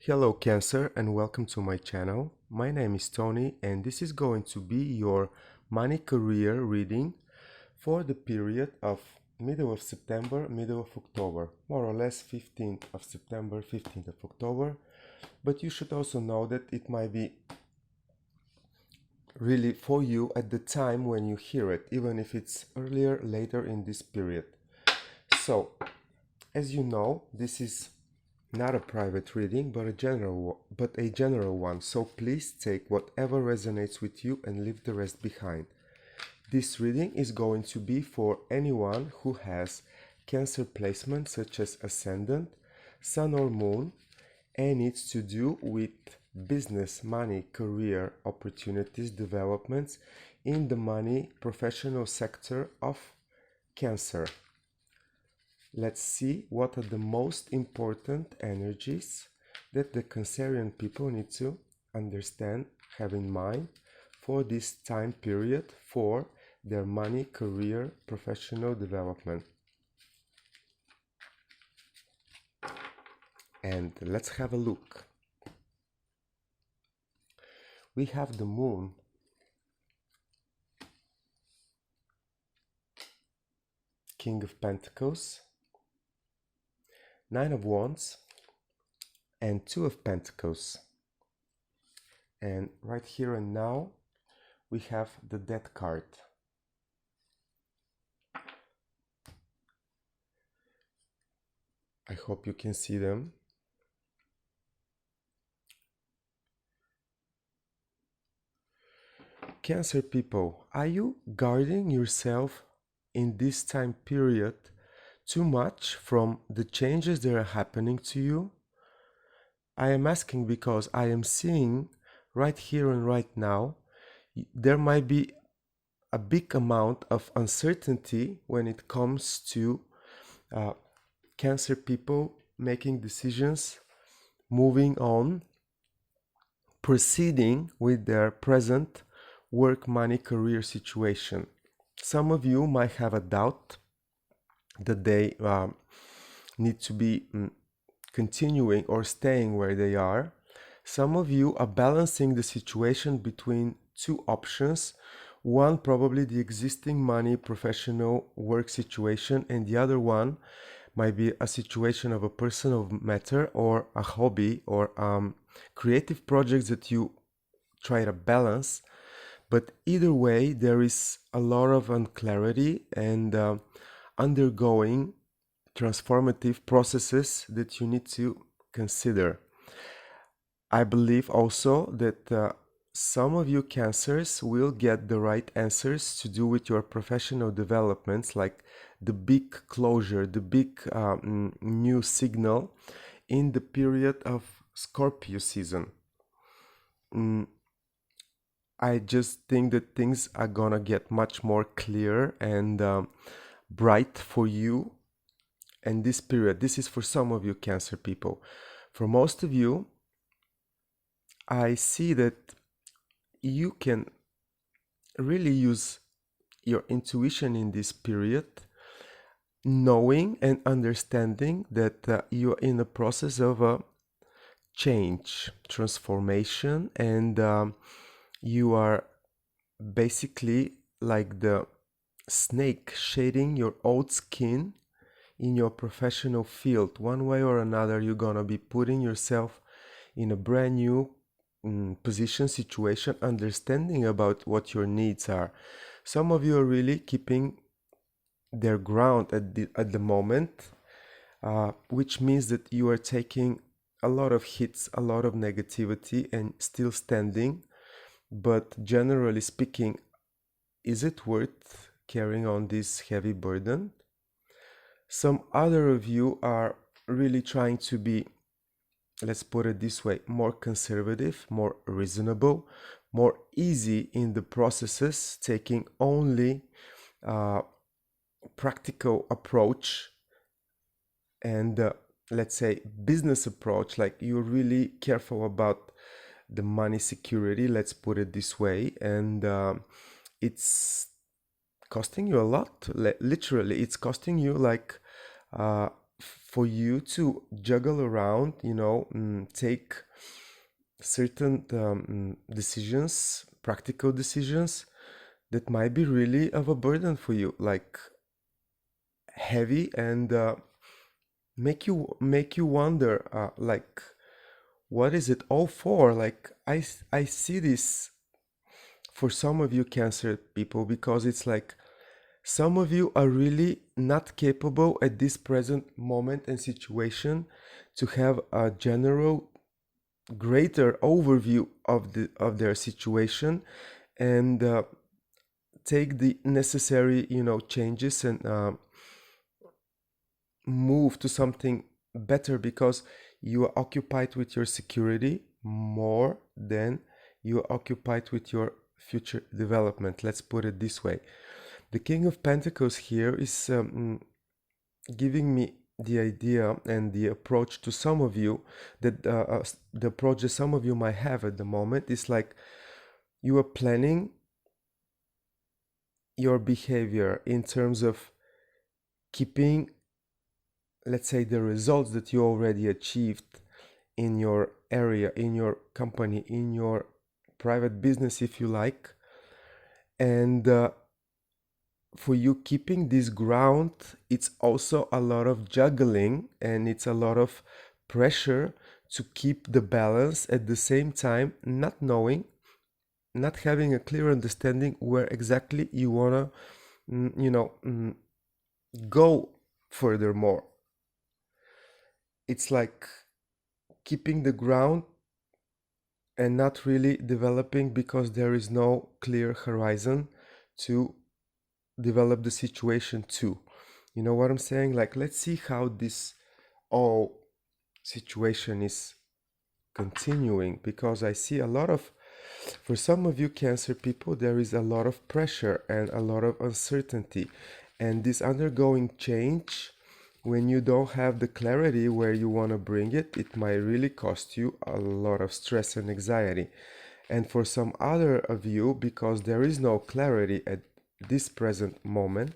Hello Cancer and welcome to my channel. My name is Tony and this is going to be your money career reading for the period of middle of September, middle of October, more or less 15th of September, 15th of October. But you should also know that it might be really for you at the time when you hear it, even if it's earlier, later in this period. So, as you know, this is not a private reading, but a general one. So please take whatever resonates with you and leave the rest behind. This reading is going to be for anyone who has Cancer placements such as Ascendant, Sun or Moon, and it's to do with business, money, career, opportunities, developments in the money professional sector of Cancer. Let's see what are the most important energies that the Cancerian people need to understand, have in mind for this time period for their money, career, professional development. And let's have a look. We have the Moon, King of Pentacles, Nine of Wands, and Two of Pentacles. And right here and now, we have the Death card. I hope you can see them. Cancer people, are you guarding yourself in this time period too much from the changes that are happening to you? I am asking because I am seeing right here and right now, there might be a big amount of uncertainty when it comes to Cancer people making decisions, moving on, proceeding with their present work, money, career situation. Some of you might have a doubt that they need to be continuing or staying where they are. Some of you are balancing the situation between two options. One, probably the existing money, professional work situation, and the other one might be a situation of a personal matter or a hobby or creative projects that you try to balance. But either way, there is a lot of unclarity and undergoing transformative processes that you need to consider. I believe also that some of you Cancers will get the right answers to do with your professional developments, like the big closure, the big new signal in the period of Scorpio season. I just think that things are gonna get much more clear and bright for you in this period. This is for some of you Cancer people. For most of you, I see that you can really use your intuition in this period, knowing and understanding that you're in the process of a change, transformation, and you are basically like the snake shedding your old skin in your professional field. One way or another, you're gonna be putting yourself in a brand new position, situation, understanding about what your needs are. Some of you are really keeping their ground at the moment, which means that you are taking a lot of hits, a lot of negativity, and still standing. But generally speaking, is it worth carrying on this heavy burden? Some other of you are really trying to be, let's put it this way, more conservative, more reasonable, more easy in the processes, taking only practical approach and let's say business approach, like you're really careful about the money security, let's put it this way, and it's costing you a lot. Literally, it's costing you like for you to juggle around, take certain decisions, practical decisions that might be really of a burden for you, like heavy, and make you wonder, like, what is it all for? Like, I see this for some of you Cancer people, because it's like some of you are really not capable at this present moment and situation to have a general greater overview of their situation, and take the necessary changes, and move to something better, because you are occupied with your security more than you are occupied with your future development. Let's put it this way. The King of Pentacles here is giving me the idea and the approach to some of you, that the approach that some of you might have at the moment is like you are planning your behavior in terms of keeping, let's say, the results that you already achieved in your area, in your company, in your private business, if you like. And for you keeping this ground, it's also a lot of juggling, and it's a lot of pressure to keep the balance at the same time, not knowing, not having a clear understanding where exactly you want to go furthermore. It's like keeping the ground and not really developing, because there is no clear horizon to develop the situation too. You know what I'm saying? Like, let's see how this all situation is continuing, because I see a lot of, for some of you Cancer people, there is a lot of pressure and a lot of uncertainty, and this undergoing change, when you don't have the clarity where you want to bring it, it might really cost you a lot of stress and anxiety. And for some other of you, because there is no clarity at this present moment,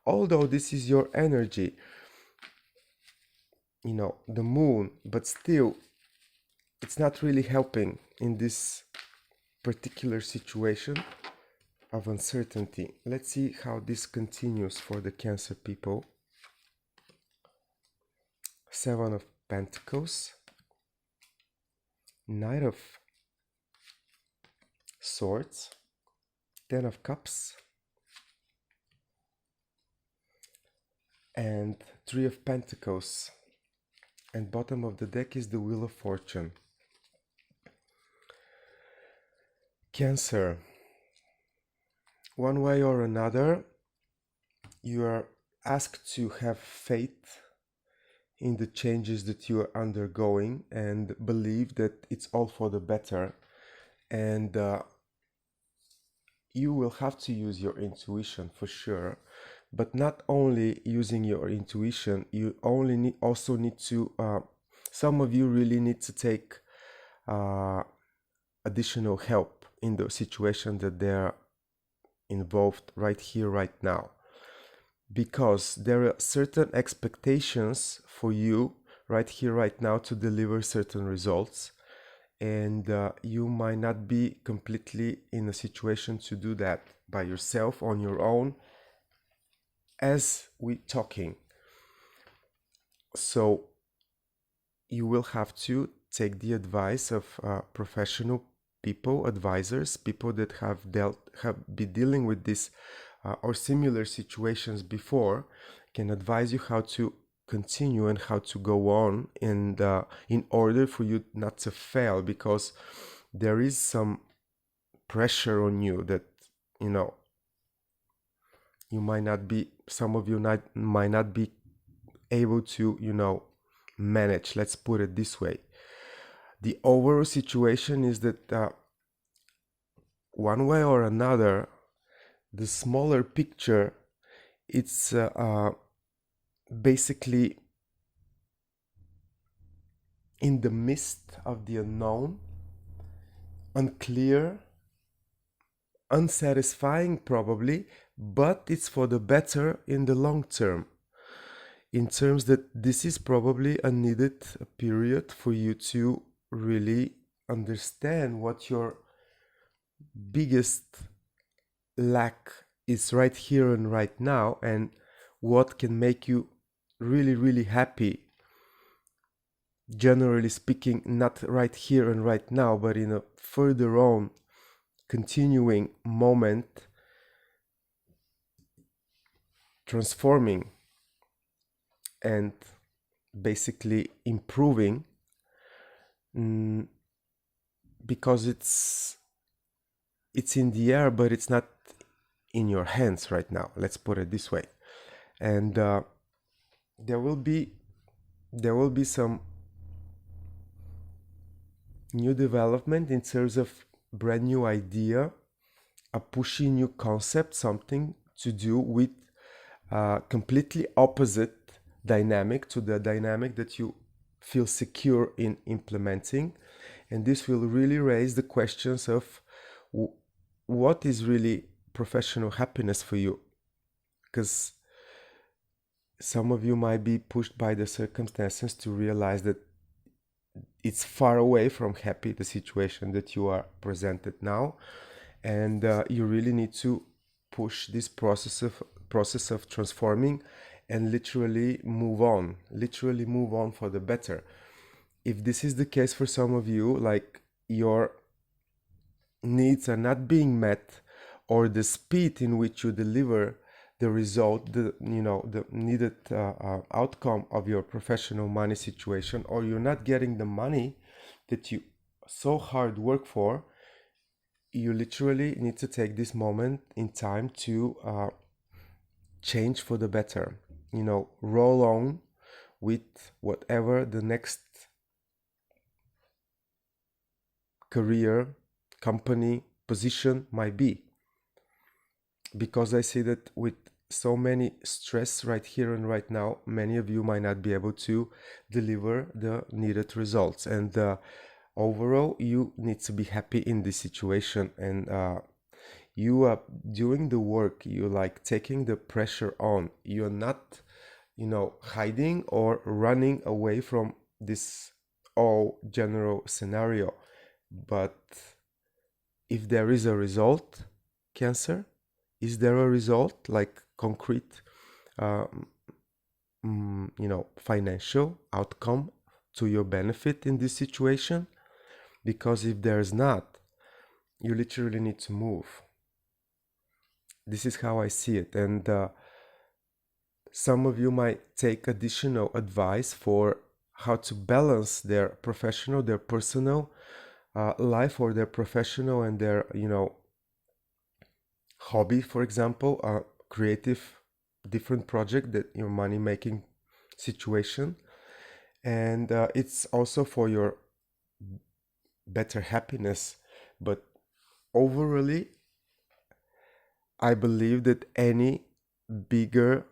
although this is your energy, the moon, but still it's not really helping in this particular situation of uncertainty. Let's see how this continues for the Cancer people. Seven of Pentacles, Knight of Swords, Ten of Cups, and Three of Pentacles, and bottom of the deck is the Wheel of Fortune. Cancer, one way or another, you are asked to have faith in the changes that you are undergoing, and believe that it's all for the better. And you will have to use your intuition for sure, but not only using your intuition, you also need to, some of you really need to take additional help in the situation that they're involved right here, right now, because there are certain expectations for you right here, right now, to deliver certain results, and you might not be completely in a situation to do that by yourself, on your own, as we talking. So you will have to take the advice of professional people, advisors, people that have been dealing with this or similar situations before, can advise you how to continue and how to go on, and in order for you not to fail, because there is some pressure on you that you might not be, some of you might not be able to manage. Let's put it this way. The overall situation is that one way or another, the smaller picture, it's basically in the midst of the unknown, unclear, unsatisfying probably, but it's for the better in the long term. in terms that this is probably a needed period for you to really understand what your biggest lack is right here and right now, and what can make you really, really happy. Generally speaking, not right here and right now, but in a further on continuing moment, transforming and basically improving, because it's in the air, but it's not in your hands right now. Let's put it this way. And there will be some new development in terms of brand new idea, a pushy new concept, something to do with completely opposite dynamic to the dynamic that you feel secure in implementing. And this will really raise the questions of what is really professional happiness for you, because some of you might be pushed by the circumstances to realize that it's far away from happy, the situation that you are presented now, and you really need to push this process of transforming and literally move on for the better. If this is the case for some of you, like your needs are not being met, or the speed in which you deliver the result, the needed outcome of your professional money situation, or you're not getting the money that you so hard work for, you literally need to take this moment in time to change for the better. Roll on with whatever the next career, company, position might be. Because I see that with so many stress right here and right now, many of you might not be able to deliver the needed results. And overall, you need to be happy in this situation. And you are doing the work, you like taking the pressure on. You're not, hiding or running away from this all general scenario. But if there is a result, Cancer, is there a result, like concrete, financial outcome to your benefit in this situation? Because if there's not, you literally need to move. This is how I see it. And some of you might take additional advice for how to balance their professional, their personal life, or their professional and their, hobby, for example, a creative, different project, that your money making situation. And it's also for your better happiness. But overall, I believe that any bigger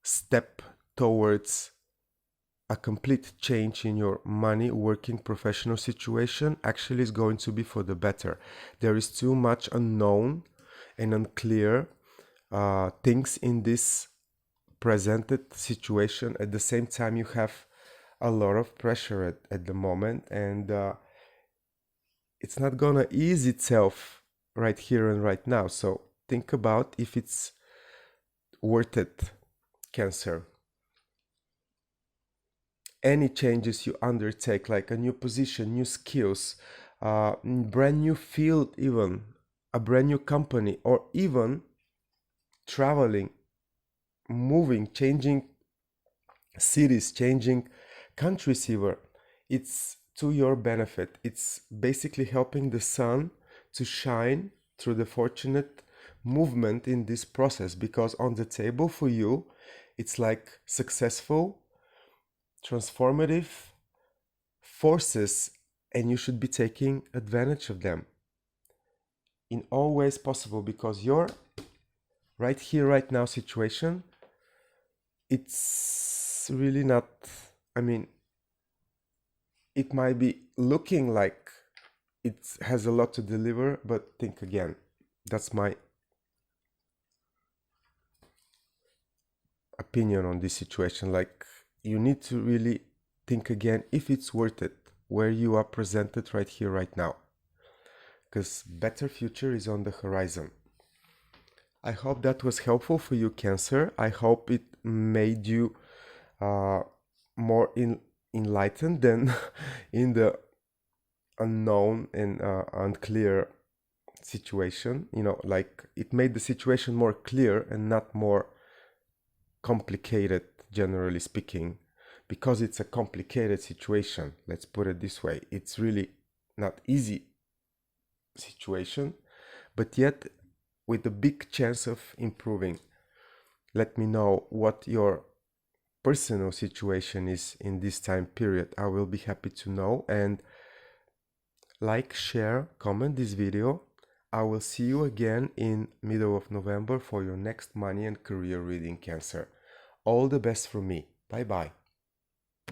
step towards a complete change in your money working professional situation actually is going to be for the better. There is too much unknown and unclear things in this presented situation. At the same time, you have a lot of pressure at the moment, and it's not gonna ease itself right here and right now. So think about if it's worth it, Cancer. Any changes you undertake, like a new position, new skills, brand new field, even a brand new company, or even traveling, moving, changing cities, changing countries even, it's to your benefit. It's basically helping the sun to shine through the fortunate movement in this process, because on the table for you, it's like successful, transformative forces, and you should be taking advantage of them in all ways possible, because your right here, right now situation, it's really not, it might be looking like it has a lot to deliver, but think again. That's my opinion on this situation. Like, you need to really think again if it's worth it where you are presented right here, right now, because better future is on the horizon. I hope that was helpful for you, Cancer. I hope it made you more enlightened than in the unknown and unclear situation. You know, like, it made the situation more clear and not more complicated, generally speaking, because it's a complicated situation. Let's put it this way. It's really not easy situation, but yet with a big chance of improving. Let me know what your personal situation is in this time period. I will be happy to know. And like, share, comment this video. I will see you again in middle of November for your next money and career reading, Cancer. All the best from me. Bye bye.